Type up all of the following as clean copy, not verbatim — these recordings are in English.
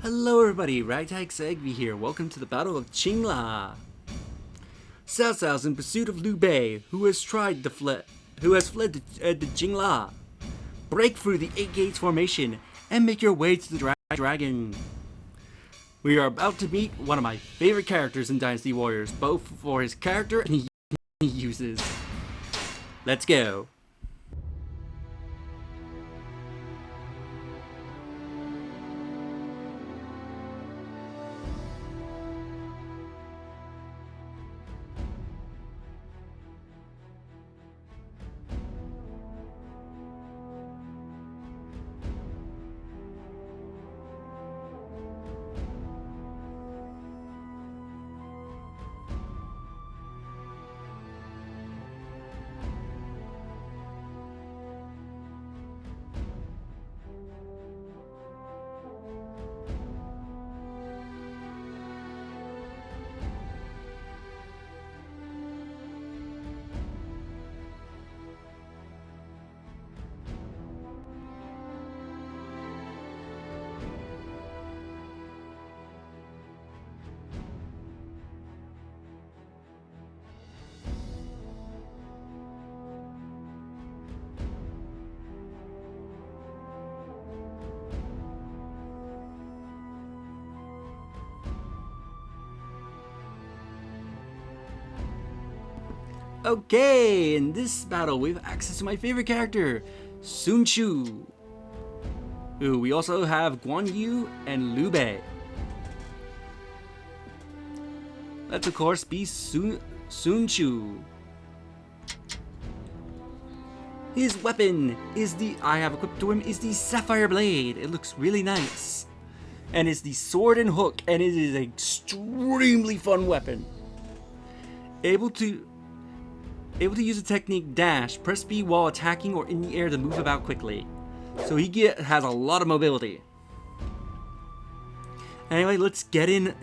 Hello everybody, Ragtag Segby here. Welcome to the Battle of Qingla. Cao Cao's in pursuit of Liu Bei, who has fled to Qingla. Break through the 8 gates formation and make your way to the dragon. We are about to meet one of my favorite characters in Dynasty Warriors, both for his character and he uses. Let's go. Okay, in this battle we have access to my favorite character, Sun Chu. Ooh, we also have Guan Yu and Liu Bei. Let's of course be Sun Chu. His weapon is I have equipped to him is the Sapphire Blade. It looks really nice. And it's the sword and hook, and it is an extremely fun weapon. Able to use the technique dash, press B while attacking or in the air to move about quickly. So he has a lot of mobility. Anyway, let's get in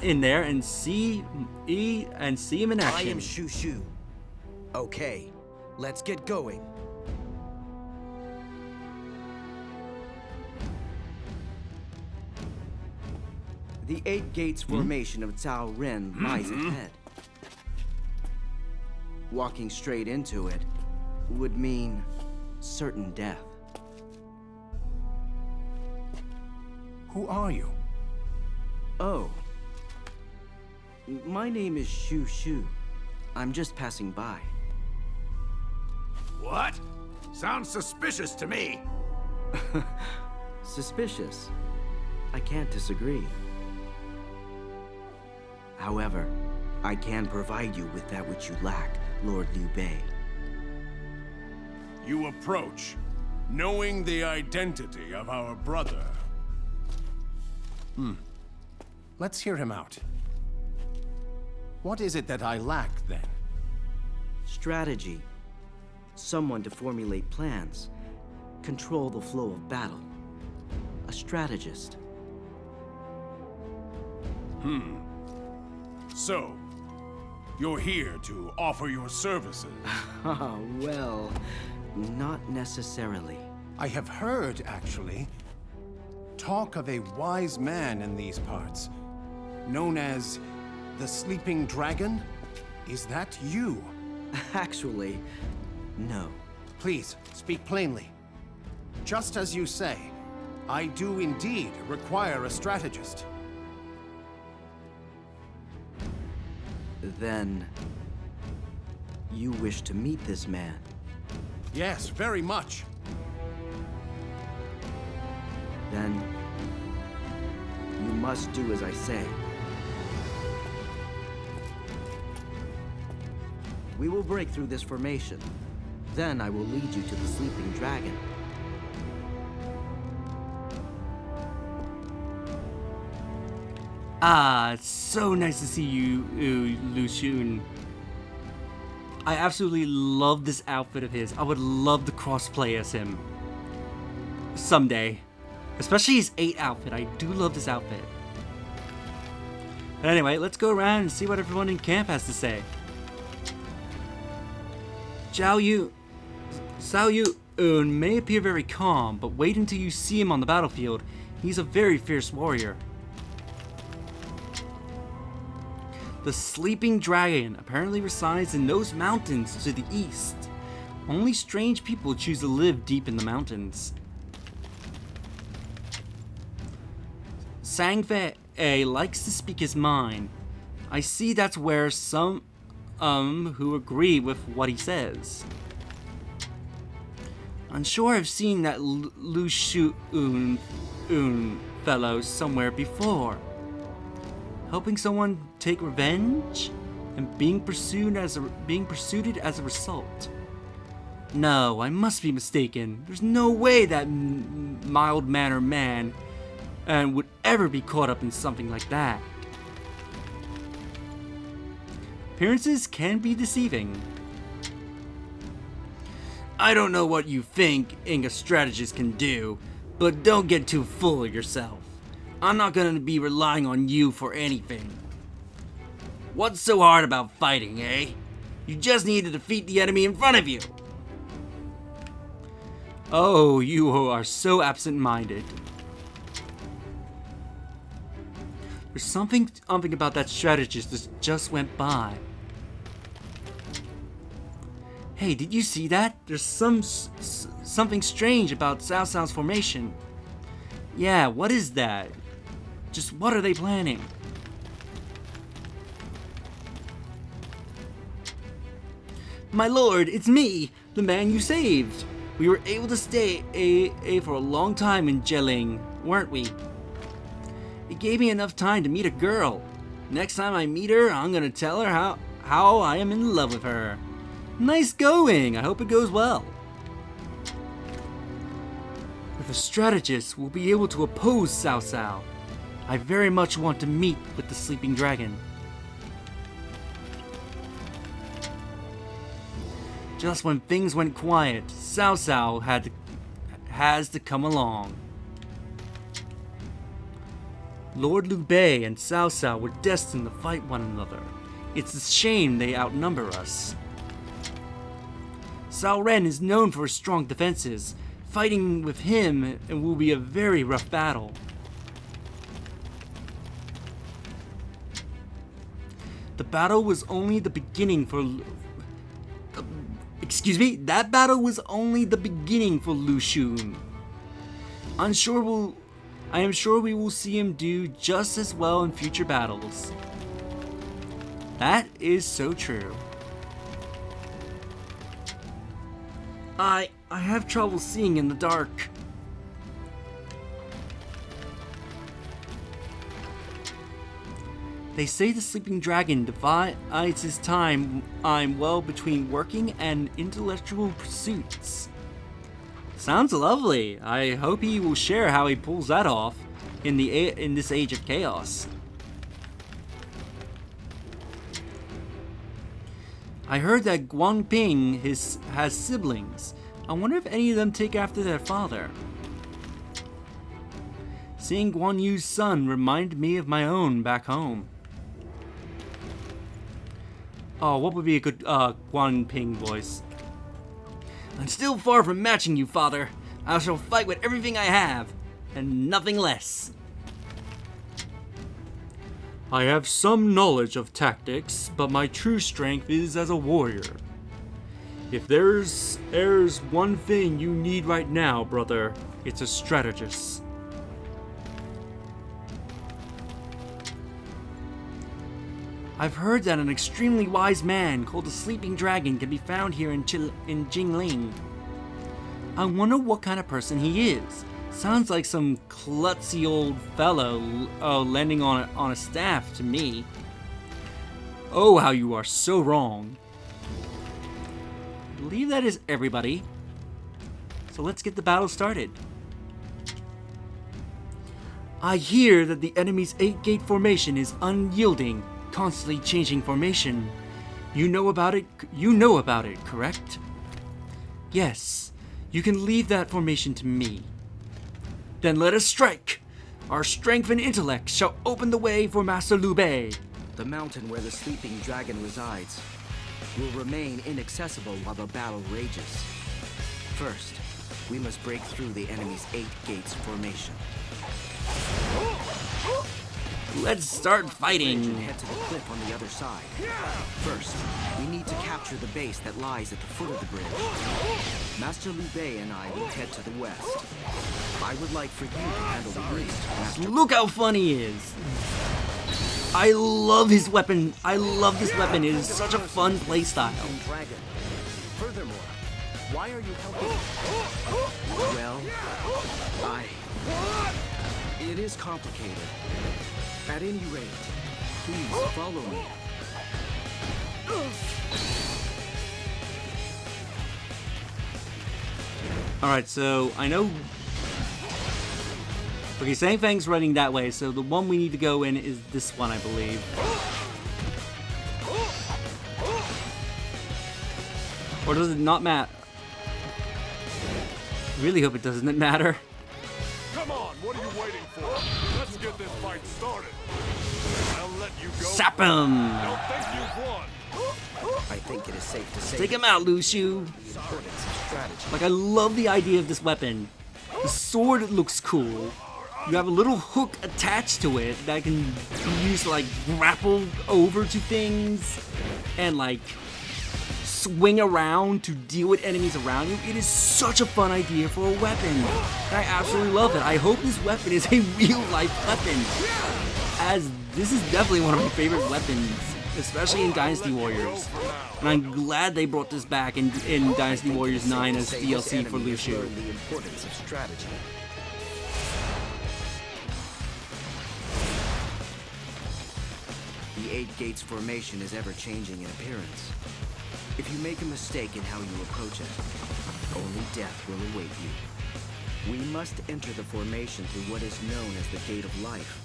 there and see him in action. I am Xu Shu. Okay, let's get going. The 8 gates formation of Cao Ren lies ahead. Walking straight into it would mean certain death. Who are you? Oh. My name is Xu Shu. I'm just passing by. What? Sounds suspicious to me. Suspicious? I can't disagree. However, I can provide you with that which you lack, Lord Liu Bei. You approach, knowing the identity of our brother. Let's hear him out. What is it that I lack, then? Strategy. Someone to formulate plans. Control the flow of battle. A strategist. So, you're here to offer your services. Well, not necessarily. I have heard, actually, talk of a wise man in these parts, known as the Sleeping Dragon. Is that you? Actually, no. Please, speak plainly. Just as you say, I do indeed require a strategist. Then, you wish to meet this man? Yes, very much. Then, you must do as I say. We will break through this formation. Then I will lead you to the Sleeping Dragon. Ah, it's so nice to see you, Lu Xun. I absolutely love this outfit of his. I would love to crossplay as him someday. Especially his 8 outfit. I do love this outfit. But anyway, let's go around and see what everyone in camp has to say. Cao Yu may appear very calm, but wait until you see him on the battlefield. He's a very fierce warrior. The sleeping dragon apparently resides in those mountains to the east. Only strange people choose to live deep in the mountains. Sangfei likes to speak his mind. I see that's where some who agree with what he says. I'm sure I've seen that Lu Shu fellow somewhere before. Helping someone take revenge and being pursued as a result. No, I must be mistaken. There's no way that mild-mannered man would ever be caught up in something like that. Appearances can be deceiving. I don't know what you think a strategist can do, but don't get too full of yourself. I'm not gonna be relying on you for anything. What's so hard about fighting, eh? You just need to defeat the enemy in front of you. Oh, you are so absent-minded. There's something about that strategist that just went by. Hey, did you see that? There's something strange about Cao Cao's formation. Yeah, what is that? Just what are they planning? My lord, it's me, the man you saved. We were able to stay for a long time in Jeling, weren't we? It gave me enough time to meet a girl. Next time I meet her, I'm gonna tell her how I am in love with her. Nice going, I hope it goes well. With a strategist, we'll be able to oppose Cao Cao. I very much want to meet with the sleeping dragon. Just when things went quiet, Cao Cao has to come along. Lord Liu Bei and Cao Cao were destined to fight one another. It's a shame they outnumber us. Cao Ren is known for his strong defenses. Fighting with him will be a very rough battle. The battle was only the beginning for... That battle was only the beginning for Lu Xun. I am sure we will see him do just as well in future battles. That is so true. I have trouble seeing in the dark. They say the sleeping dragon divides his time well between working and intellectual pursuits. Sounds lovely. I hope he will share how he pulls that off in this age of chaos. I heard that Guangping has siblings. I wonder if any of them take after their father. Seeing Guan Yu's son reminded me of my own back home. Oh, what would be a good Guangping voice? I'm still far from matching you, father. I shall fight with everything I have, and nothing less. I have some knowledge of tactics, but my true strength is as a warrior. If there's one thing you need right now, brother, it's a strategist. I've heard that an extremely wise man called the Sleeping Dragon can be found here in Jingling. I wonder what kind of person he is. Sounds like some klutzy old fellow landing on a staff to me. Oh, how you are so wrong. I believe that is everybody. So let's get the battle started. I hear that the enemy's 8-gate formation is unyielding, constantly changing formation. You know about it, correct? Yes, you can leave that formation to me. Then let us strike! Our strength and intellect shall open the way for Master Liu Bei. The mountain where the sleeping dragon resides will remain inaccessible while the battle rages. First, we must break through the enemy's 8 gates formation. Let's start And fighting. head to the cliff on the other side. First, we need to capture the base that lies at the foot of the bridge. Master Liu Bei and I will head to the west. I would like for you to handle the east, Master. Look how fun he is. I love his weapon. I love this weapon. It is such a fun playstyle. Dragon. Furthermore, why are you helping me? Well, it is complicated. At any rate, please follow me. Alright, so I know. Okay, Sang Fang's running that way, so the one we need to go in is this one, I believe. Or does it not matter? Really hope it doesn't matter. Come on, what are you waiting for? Let's get this fight started. I'll let you go. Sap him! Don't think you've won. I think it is safe to say Take him out, Lu Shu. the importance of strategy. Like, I love the idea of this weapon. The sword looks cool. You have a little hook attached to it that can be used to, like, grapple over to things and, like, swing around to deal with enemies around you. It is such a fun idea for a weapon. And I absolutely love it. I hope this weapon is a real-life weapon, as this is definitely one of my favorite weapons, especially in Dynasty Warriors. And I'm glad they brought this back in Dynasty Warriors 9 as DLC for Liu Shu. The importance of strategy. The Eight Gates formation is ever changing in appearance. If you make a mistake in how you approach it, only death will await you. We must enter the formation through what is known as the Gate of Life.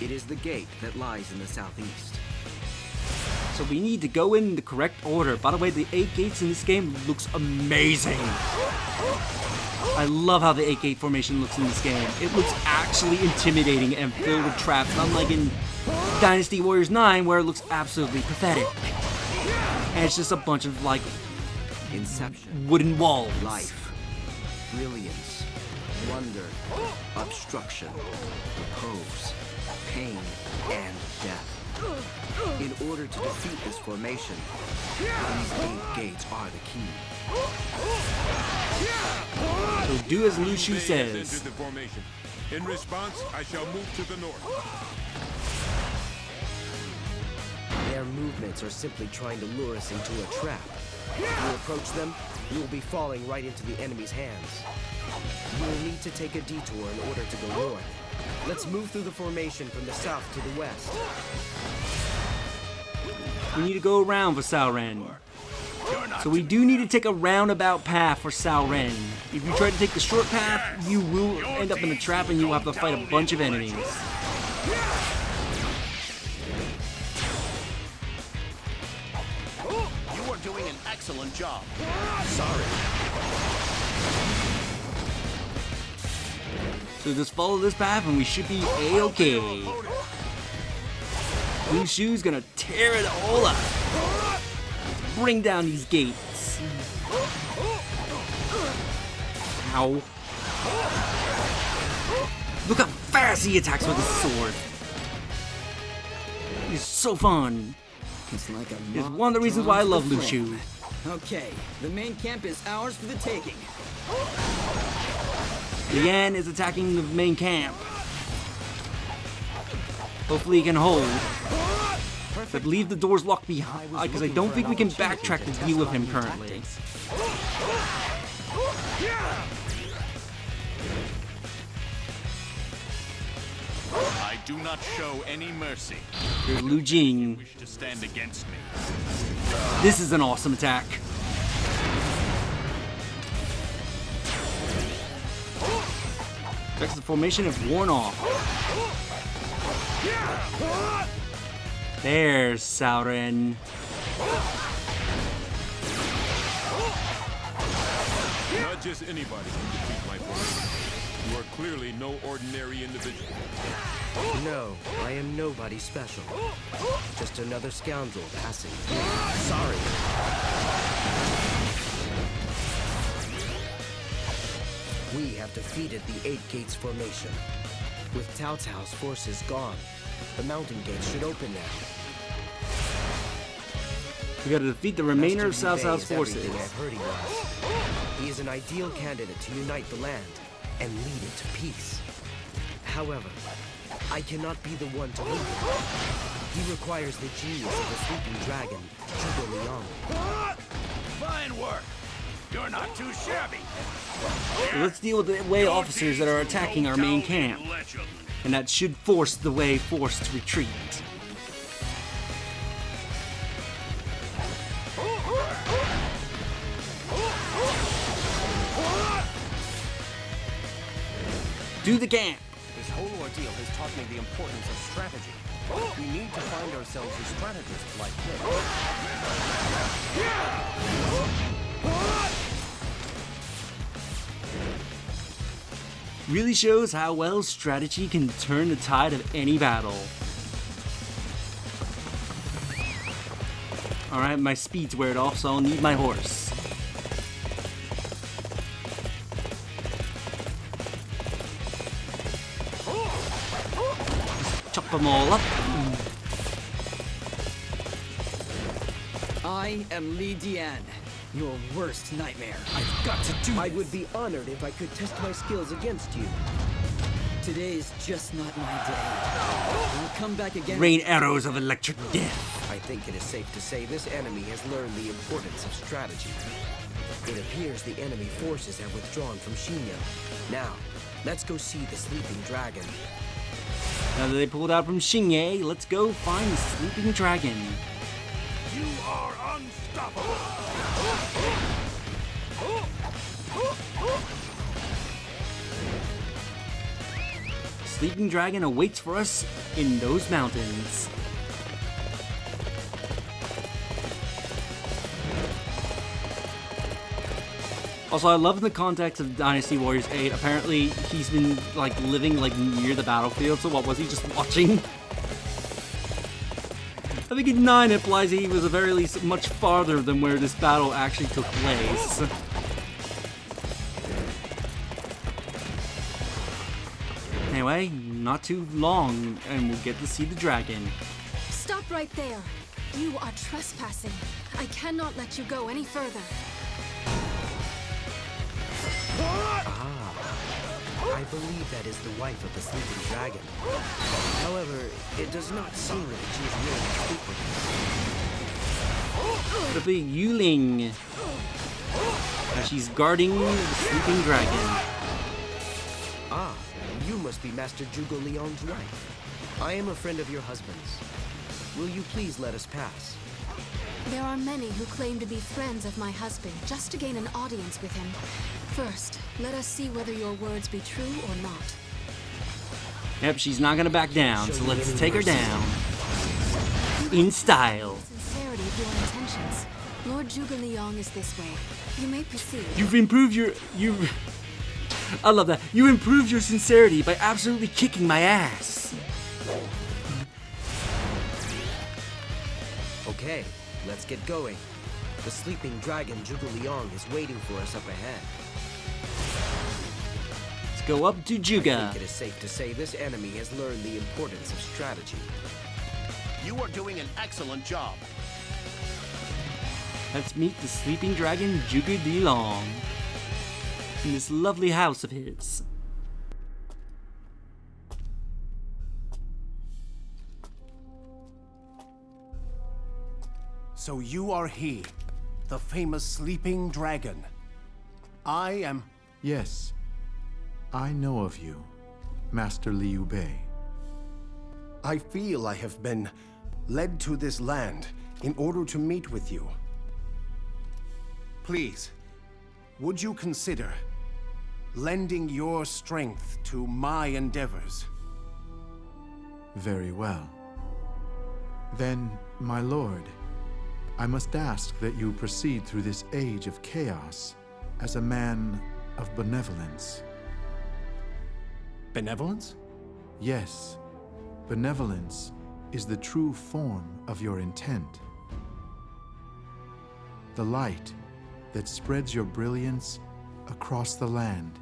It is the gate that lies in the southeast. So we need to go in the correct order. By the way, the 8 gates in this game looks amazing. I love how the 8 gate formation looks in this game. It looks actually intimidating and filled with traps, unlike in Dynasty Warriors 9 where it looks absolutely pathetic. And it's just a bunch of, like, Inception. wooden walls. Life, brilliance, wonder, obstruction, repose, pain, and death. In order to defeat this formation, these 8 gates are the key. So do as Lu Shu Has says. entered the formation. In response, I shall move to the north. Their movements are simply trying to lure us into a trap. If you approach them, you will be falling right into the enemy's hands. You will need to take a detour in order to go north. Let's move through the formation from the south to the west. We need to go around for Cao Ren. So we do need to take a roundabout path for Cao Ren. If you try to take the short path, you will end up in a trap and you will have to fight a bunch of enemies. You are doing an excellent job. Sorry. So just follow this path and we should be A-okay. Lu Shu's gonna tear it all up. Bring down these gates. Ow. Look how fast he attacks with his sword. He's so fun. It's like a It's moth one of the reasons drawn why I to love the Lu flame. Shu. Okay, the main camp is ours for the taking. Lian is attacking the main camp. Hopefully he can hold. I believe the door's locked behind, because I don't think we can backtrack to deal with him currently. I do not show any mercy. Here's Lu Jing. Wish to stand against me. This is an awesome attack. Effects of the formation have worn off. There's Cao Ren. Not just anybody can defeat my formation. You are clearly no ordinary individual. No, I am nobody special. Just another scoundrel passing. Sorry. We have defeated the 8 Gates formation. With Cao Cao's forces gone, The mountain gates should open now. We gotta defeat the remainder of Master Cao Liu Bei Cao's is forces. everything I've heard he was. He is an ideal candidate to unite the land and lead it to peace. However, I cannot be the one to lead him. He requires the genius of the sleeping dragon, Zhuge Liang. Fine work. You're not too shabby. Let's deal with the Wei officers that are attacking our main camp. And that should force the Wei force to retreat. Do the camp! This whole ordeal has taught me the importance of strategy. We need to find ourselves a strategist like him. Really shows how well strategy can turn the tide of any battle. Alright, my speed's weared off, so I'll need my horse. Chop them all up. I am Li Dian, your worst nightmare. I've got to do I would be honored if I could test my skills against you. Today's just not my day. I'll come back again. Rain arrows of electric death. I think it is safe to say this enemy has learned the importance of strategy. It appears the enemy forces have withdrawn from Xinye. Now, let's go see the sleeping dragon. Now that they pulled out from Xinye, let's go find the sleeping dragon. You are unstoppable! Sleeping dragon awaits for us in those mountains. Also, I love in the context of Dynasty Warriors 8, apparently he's been like living like near the battlefield, so what was he just watching? I think in 9 it implies he was at very least much farther than where this battle actually took place. Anyway, not too long, and we'll get to see the dragon. Stop right there. You are trespassing. I cannot let you go any further. I believe that is the wife of the sleeping dragon. However, it does not seem that she is willing to speak with The big Yuling. Now she's guarding the sleeping dragon. Ah, you must be Master Zhuge Liang's wife. I am a friend of your husband's. Will you please let us pass? There are many who claim to be friends of my husband just to gain an audience with him. First, let us see whether your words be true or not. Yep, she's not gonna back down, so let's take her down. In style. Sincerity of your intentions. Lord Zhuge Liang is this way. You may proceed. You've improved your... I love that. You improved your sincerity by absolutely kicking my ass. Okay, let's get going. The sleeping dragon Zhuge Liang is waiting for us up ahead. Let's go up to I Juga. think it is safe to say this enemy has learned the importance of strategy. You are doing an excellent job. Let's meet the sleeping dragon Zhuge Liang in this lovely house of his. So you are he, the famous sleeping dragon. I am... Yes, I know of you, Master Liu Bei. I feel I have been led to this land in order to meet with you. Please, would you consider lending your strength to my endeavors? Very well. Then, my lord, I must ask that you proceed through this age of chaos as a man of benevolence. Benevolence? Yes, benevolence is the true form of your intent. The light that spreads your brilliance across the land.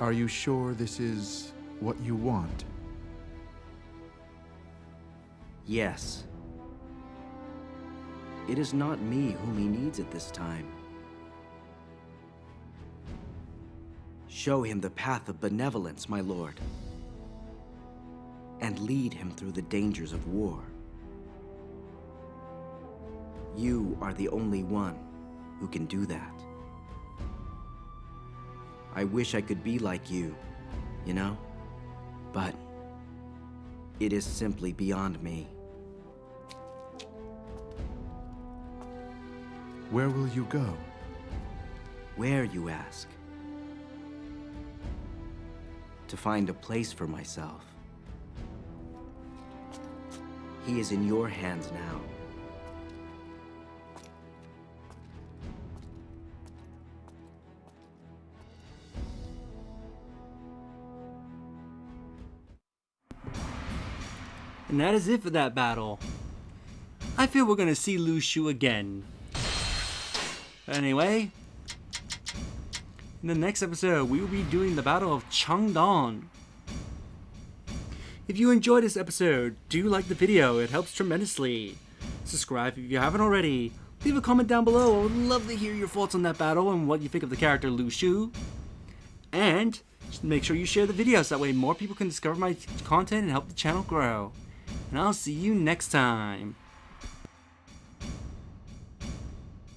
Are you sure this is what you want? Yes. It is not me whom he needs at this time. Show him the path of benevolence, my lord, and lead him through the dangers of war. You are the only one who can do that. I wish I could be like you, you know? But it is simply beyond me. Where will you go? Where, you ask? To find a place for myself. He is in your hands now. And that is it for that battle. I feel we're gonna see Lu Shu again. Anyway, in the next episode, we will be doing the Battle of Changdong. If you enjoyed this episode, do like the video, it helps tremendously. Subscribe if you haven't already. Leave a comment down below, I would love to hear your thoughts on that battle and what you think of the character Lu Shu. And just make sure you share the video so that way more people can discover my content and help the channel grow. And I'll see you next time.